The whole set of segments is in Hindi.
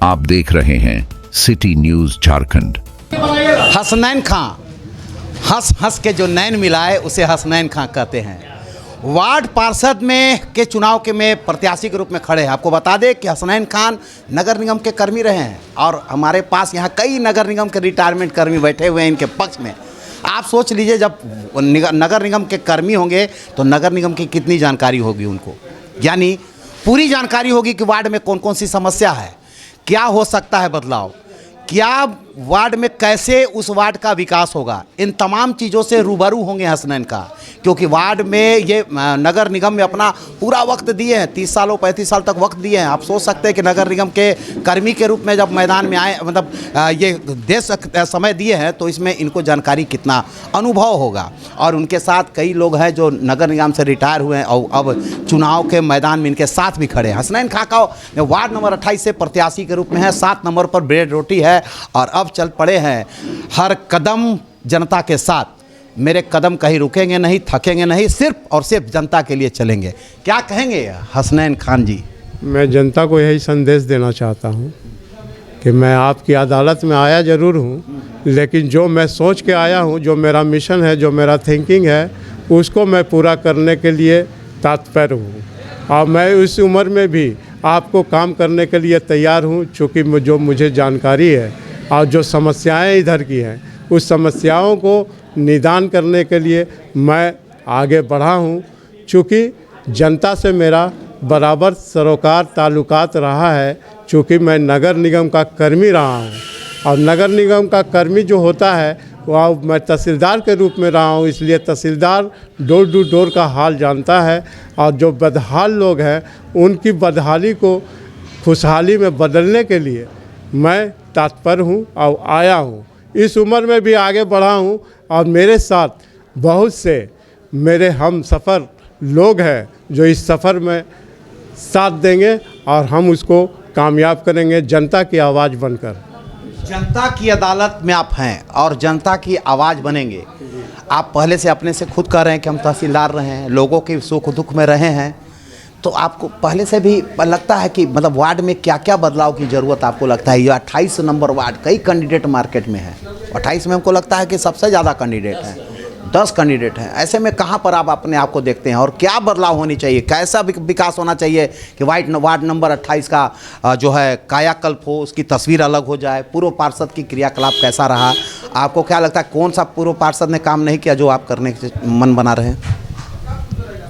आप देख रहे हैं सिटी न्यूज झारखंड। हसनैन खां, हंस हंस के जो नैन मिलाए उसे हसनैन खां कहते हैं। वार्ड पार्षद में के चुनाव के में प्रत्याशी के रूप में खड़े हैं। आपको बता दें कि हसनैन खान नगर निगम के कर्मी रहे हैं और हमारे पास यहाँ कई नगर निगम के रिटायरमेंट कर्मी बैठे हुए हैं इनके पक्ष में। आप सोच लीजिए, जब नगर निगम के कर्मी होंगे तो नगर निगम की कितनी जानकारी होगी उनको, यानी पूरी जानकारी होगी कि वार्ड में कौन कौन सी समस्या है, क्या हो सकता है बदलाव, क्या वार्ड में कैसे उस वार्ड का विकास होगा। इन तमाम चीज़ों से रूबरू होंगे हसनैन का, क्योंकि वार्ड में ये नगर निगम में अपना पूरा वक्त दिए हैं, 30 सालों 35 साल तक वक्त दिए हैं। आप सोच सकते हैं कि नगर निगम के कर्मी के रूप में जब मैदान में आए, मतलब ये समय दिए हैं, तो इसमें इनको जानकारी कितना अनुभव होगा। और उनके साथ कई लोग हैं जो नगर निगम से रिटायर हुए हैं और अब चुनाव के मैदान में इनके साथ भी खड़े हैं। हसनैन खां का वार्ड नंबर 28 से प्रत्याशी के रूप में है, 7 नंबर पर ब्रेड रोटी है और अब चल पड़े हैं हर कदम जनता के साथ। मेरे कदम कहीं रुकेंगे नहीं, थकेंगे नहीं, सिर्फ और सिर्फ जनता के लिए चलेंगे। क्या कहेंगे हसनैन खान जी? मैं जनता को यही संदेश देना चाहता हूँ कि मैं आपकी अदालत में आया ज़रूर हूँ, लेकिन जो मैं सोच के आया हूँ, जो मेरा मिशन है, जो मेरा थिंकिंग है, उसको मैं पूरा करने के लिए तत्पर हूँ। और मैं उस उम्र में भी आपको काम करने के लिए तैयार हूँ, चूँकि जो मुझे जानकारी है और जो समस्याएं इधर की हैं, उस समस्याओं को निदान करने के लिए मैं आगे बढ़ा हूँ। चूँकि जनता से मेरा बराबर सरोकार ताल्लुकात रहा है, चूँकि मैं नगर निगम का कर्मी रहा हूँ और नगर निगम का कर्मी जो होता है वह मैं तहसीलदार के रूप में रहा हूँ, इसलिए तहसीलदार डोर टू डोर का हाल जानता है। और जो बदहाल लोग हैं उनकी बदहाली को खुशहाली में बदलने के लिए मैं तत्पर हूँ और आया हूँ। इस उम्र में भी आगे बढ़ा हूँ और मेरे साथ बहुत से मेरे हम सफ़र लोग हैं जो इस सफ़र में साथ देंगे और हम उसको कामयाब करेंगे जनता की आवाज़ बनकर। जनता की अदालत में आप हैं और जनता की आवाज़ बनेंगे। आप पहले से अपने से खुद कह रहे हैं कि हम तहसीलदार रहे हैं, लोगों के सुख दुख में रहे हैं, तो आपको पहले से भी लगता है कि मतलब वार्ड में क्या क्या बदलाव की ज़रूरत आपको लगता है? ये 28 नंबर वार्ड, कई कैंडिडेट मार्केट में है। 28 में हमको लगता है कि सबसे ज़्यादा कैंडिडेट हैं, 10 कैंडिडेट हैं। ऐसे में कहाँ पर आप अपने आप को देखते हैं और क्या बदलाव होनी चाहिए, कैसा विकास होना चाहिए कि वार्ड नंबर 28 का जो है कायाकल्प हो, उसकी तस्वीर अलग हो जाए? पूर्व पार्षद की क्रियाकलाप कैसा रहा? आपको क्या लगता है कौन सा पूर्व पार्षद ने काम नहीं किया जो आप करने के मन बना रहे हैं?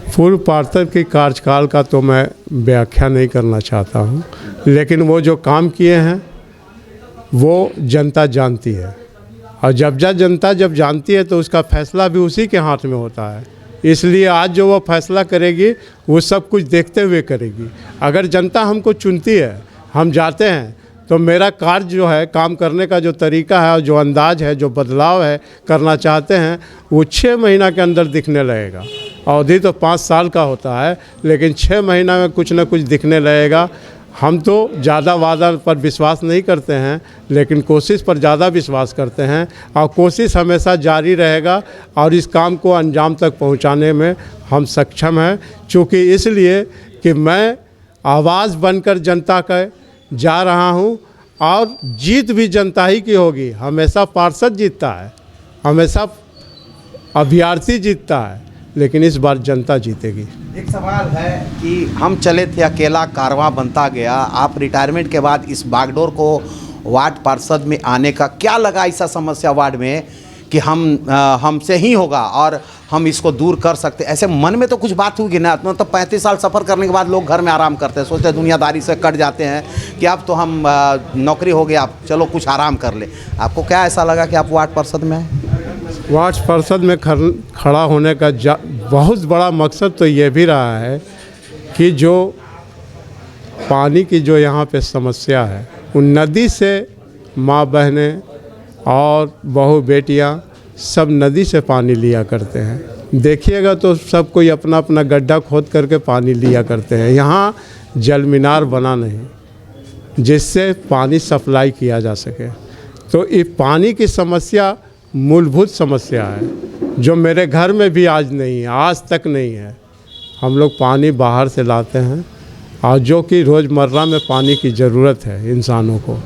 पूर्व पार्षद के कार्यकाल का तो मैं व्याख्या नहीं करना चाहता हूँ, लेकिन वो जो काम किए हैं वो जनता जानती है और जनता जब जानती है तो उसका फैसला भी उसी के हाथ में होता है। इसलिए आज जो वो फैसला करेगी वो सब कुछ देखते हुए करेगी। अगर जनता हमको चुनती है, हम जाते हैं, तो मेरा कार्य जो है, काम करने का जो तरीका है और जो अंदाज है, जो बदलाव है करना चाहते हैं, वो 6 महीना के अंदर दिखने लगेगा। अवधि तो 5 साल का होता है, लेकिन 6 महीना में कुछ न कुछ दिखने लगेगा। हम तो ज़्यादा वादा पर विश्वास नहीं करते हैं, लेकिन कोशिश पर ज़्यादा विश्वास करते हैं और कोशिश हमेशा जारी रहेगा और इस काम को अंजाम तक पहुंचाने में हम सक्षम हैं। चूँकि इसलिए कि मैं आवाज़ बनकर जनता का जा रहा हूं और जीत भी जनता ही की होगी। हमेशा पार्षद जीतता है, हमेशा अभ्यर्थी जीतता है, लेकिन इस बार जनता जीतेगी। एक सवाल है कि हम चले थे अकेला, कारवां बनता गया। आप रिटायरमेंट के बाद इस बागडोर को वार्ड पार्षद में आने का क्या लगा ऐसा समस्या वार्ड में कि हमसे ही होगा और हम इसको दूर कर सकते? ऐसे मन में तो कुछ बात होगी ना, तो 35 साल सफ़र करने के बाद लोग घर में आराम करते हैं, सोचते हैं दुनियादारी से कट जाते हैं कि अब तो हम नौकरी हो गया, आप चलो कुछ आराम कर ले। आपको क्या ऐसा लगा कि आप वार्ड पार्षद में आए? वार्ड पार्षद में खड़ा होने का बहुत बड़ा मकसद तो ये भी रहा है कि जो पानी की जो यहाँ पे समस्या है, उन नदी से माँ बहनें और बहू बेटियाँ सब नदी से पानी लिया करते हैं। देखिएगा तो सब कोई अपना अपना गड्ढा खोद करके पानी लिया करते हैं। यहाँ जल मीनार बना नहीं जिससे पानी सप्लाई किया जा सके। तो ये पानी की समस्या मूलभूत समस्या है जो मेरे घर में भी आज नहीं है, आज तक नहीं है। हम लोग पानी बाहर से लाते हैं और जो कि रोज़मर्रा में पानी की ज़रूरत है इंसानों को,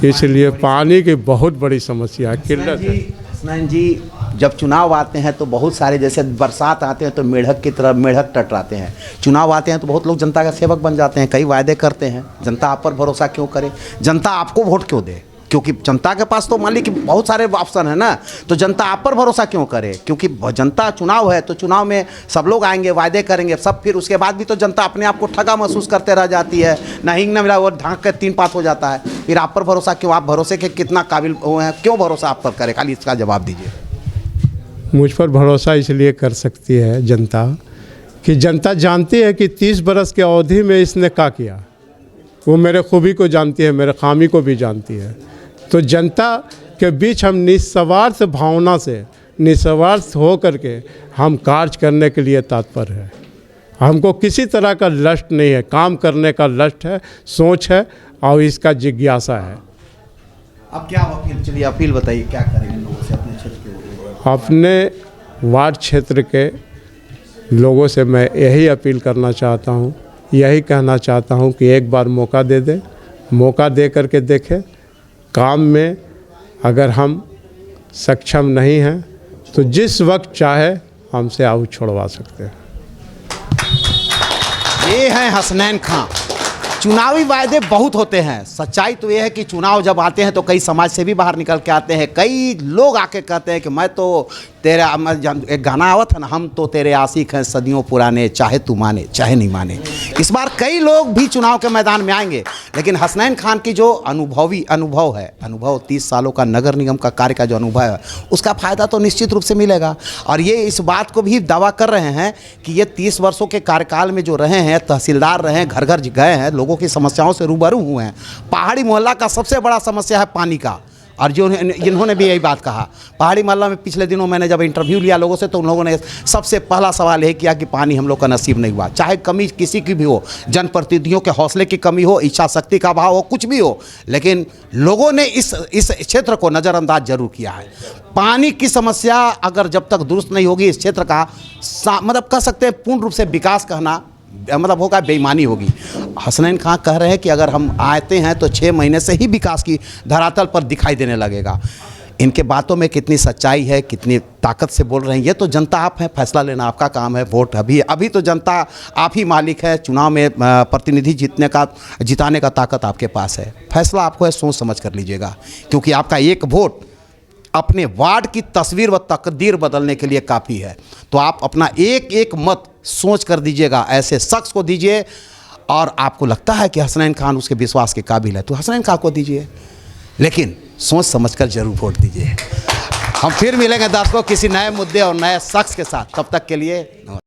इसलिए पानी की बहुत बड़ी समस्या है, किल्लत है। हसनैन जी, जब चुनाव आते हैं तो बहुत सारे, जैसे बरसात आते हैं तो मेढक की तरह मेढक टटराते हैं, चुनाव आते हैं तो बहुत लोग जनता का सेवक बन जाते हैं, कई वायदे करते हैं। जनता आप पर भरोसा क्यों करे, जनता आपको वोट क्यों दे? क्योंकि जनता के पास तो मान ली कि बहुत सारे ऑप्शन है ना, तो जनता आप पर भरोसा क्यों करे? क्योंकि जनता, चुनाव है तो चुनाव में सब लोग आएंगे, वायदे करेंगे सब, फिर उसके बाद भी तो जनता अपने आप को ठगा महसूस करते रह जाती है, ना हिंग ना मिला वो ढांक के 3 पात हो जाता है। फिर आप पर भरोसा क्यों? आप भरोसे के कितना काबिल हैं, क्यों भरोसा आप पर करे? खाली इसका जवाब दीजिए। मुझ पर भरोसा इसलिए कर सकती है जनता कि जनता जानती है कि 30 बरस के अवधि में इसने क्या किया। वो मेरे खूबी को जानती है, मेरे खामी को भी जानती है। तो जनता के बीच हम निस्वार्थ भावना से, निस्वार्थ हो करके हम कार्य करने के लिए तत्पर है। हमको किसी तरह का लस्ट नहीं है, काम करने का लस्ट है, सोच है और इसका जिज्ञासा है। अब क्या अपील, चलिए अपील बताइए, क्या करेंगे लोगों से अपने क्षेत्र के? अपने वार्ड क्षेत्र के लोगों से मैं यही अपील करना चाहता हूँ, यही कहना चाहता हूँ कि एक बार मौका दे दें, मौका दे करके देखें। काम में अगर हम सक्षम नहीं हैं तो जिस वक्त चाहे हमसे आऊ छोड़वा सकते हैं। ये हैं हसनैन खां। चुनावी वायदे बहुत होते हैं, सच्चाई तो ये है कि चुनाव जब आते हैं तो कई समाज से भी बाहर निकल के आते हैं, कई लोग आके कहते हैं कि मैं तो तेरा, एक गाना आवत है ना, हम तो तेरे आशिक हैं सदियों पुराने, चाहे तू माने चाहे नहीं माने। इस बार कई लोग भी चुनाव के मैदान में आएंगे, लेकिन हसनैन खान की जो अनुभव है, 30 सालों का नगर निगम का कार्य का जो अनुभव है, उसका फ़ायदा तो निश्चित रूप से मिलेगा। और ये इस बात को भी दावा कर रहे हैं कि ये 30 वर्षों के कार्यकाल में जो रहे हैं, तहसीलदार रहे हैं, घर घर गए हैं, लोगों की समस्याओं से रूबरू हुए हैं। पहाड़ी मोहल्ला का सबसे बड़ा समस्या है पानी का, और जिन्होंने भी यही बात कहा। पहाड़ी मोहल्ला में पिछले दिनों मैंने जब इंटरव्यू लिया लोगों से, तो उन लोगों ने सबसे पहला सवाल यही किया कि पानी हम लोग का नसीब नहीं हुआ। चाहे कमी किसी की भी हो, जनप्रतिनिधियों के हौसले की कमी हो, इच्छा शक्ति का अभाव हो, कुछ भी हो, लेकिन लोगों ने इस क्षेत्र को नज़रअंदाज जरूर किया है। पानी की समस्या अगर जब तक दुरुस्त नहीं होगी, इस क्षेत्र का मतलब कह सकते हैं पूर्ण रूप से विकास कहना मतलब होगा बेईमानी होगी। हसनैन खां कह रहे हैं कि अगर हम आते हैं तो 6 महीने से ही विकास की धरातल पर दिखाई देने लगेगा। इनके बातों में कितनी सच्चाई है, कितनी ताकत से बोल रहे हैं, ये तो जनता आप हैं, फैसला लेना आपका काम है। वोट अभी तो जनता आप ही मालिक है। चुनाव में प्रतिनिधि जिताने का ताकत आपके पास है। फैसला आपको है, सोच समझ कर लीजिएगा, क्योंकि आपका एक वोट अपने वार्ड की तस्वीर व तकदीर बदलने के लिए काफ़ी है। तो आप अपना एक एक मत सोच कर दीजिएगा, ऐसे शख्स को दीजिए, और आपको लगता है कि हसनैन खान उसके विश्वास के काबिल है तो हसनैन खान को दीजिए, लेकिन सोच समझकर जरूर वोट दीजिए। हम फिर मिलेंगे दर्शकों किसी नए मुद्दे और नए शख्स के साथ, तब तक के लिए